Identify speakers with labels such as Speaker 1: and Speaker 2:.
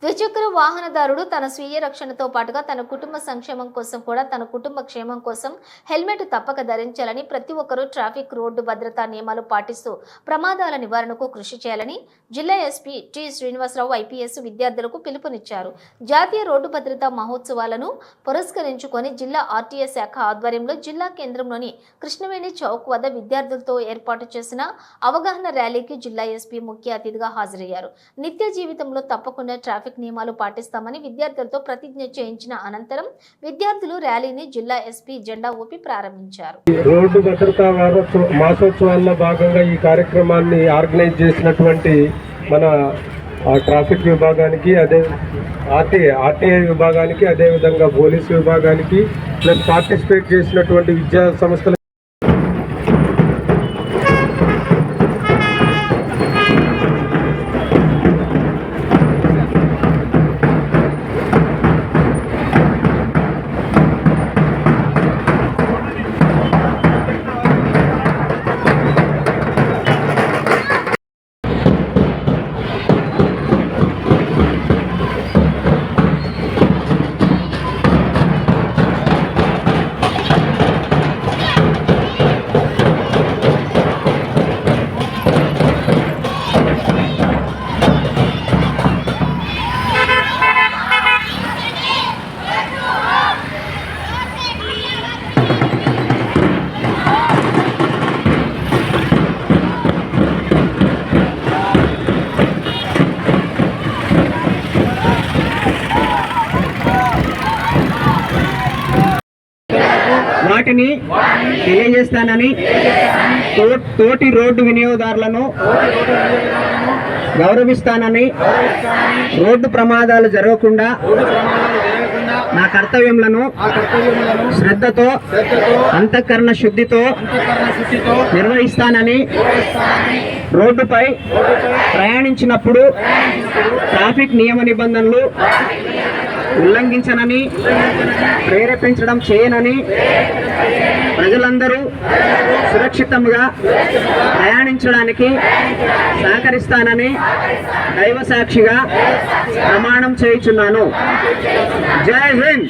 Speaker 1: ద్విచక్ర వాహనదారుడు తన స్వీయ రక్షణతో పాటుగా తన కుటుంబ సంక్షేమం కోసం కూడా తన కుటుంబ క్షేమం కోసం హెల్మెట్ తప్పక ధరించాలని ప్రతి ఒక్కరూ ట్రాఫిక్ రోడ్డు భద్రతా నియమాలు పాటిస్తూ ప్రమాదాల నివారణకు కృషి చేయాలని జిల్లా ఎస్పీ టి శ్రీనివాసరావు ఐపీఎస్ విద్యార్థులకు పిలుపునిచ్చారు. జాతీయ రోడ్డు భద్రతా మహోత్సవాలను పురస్కరించుకొని జిల్లా ఆర్టీఏ శాఖ ఆధ్వర్యంలో జిల్లా కేంద్రంలోని కృష్ణవేణి చౌక్ వద్ద విద్యార్థులతో ఏర్పాటు చేసిన అవగాహన ర్యాలీకి జిల్లా ఎస్పీ ముఖ్య అతిథిగా హాజరయ్యారు. నిత్య జీవితంలో తప్పకుండా ట్రాఫిక్ నియమాలు పాటిస్తామని విద్యార్థులతో ప్రతిజ్ఞ చేయించిన అనంతరం విద్యార్థులు ర్యాలీని జిల్లా ఎస్పీ జెండా ఊపి ప్రారంభించారు.
Speaker 2: రోడ్డు భద్రతా మాసోత్సవాల్లో భాగంగా ఈ కార్యక్రమాన్ని ఆర్గనైజ్ చేసినటువంటి మన ట్రాఫిక్ విభాగానికి, అదే ఆర్టీఐ విభాగానికి, అదేవిధంగా పోలీసు విభాగానికి, ప్లస్ పార్టిసిపేట్ చేసినటువంటి విద్యా సంస్థల వాటిని తెలియజేస్తానని, తోటి రోడ్డు వినియోగదారులను గౌరవిస్తానని, రోడ్డు ప్రమాదాలు జరగకుండా నా కర్తవ్యములను శ్రద్ధతో, అంతఃకరణ శుద్ధితో నిర్వహిస్తానని, రోడ్డుపై ప్రయాణించినప్పుడు ట్రాఫిక్ నియమ నిబంధనలు ఉల్లంఘించనని, ప్రేరేపించడం చేయనని, ప్రజలందరూ సురక్షితంగా ప్రయాణించడానికి సహకరిస్తానని దైవ సాక్షిగా ప్రమాణం చేయుచున్నాను. జై హింద్.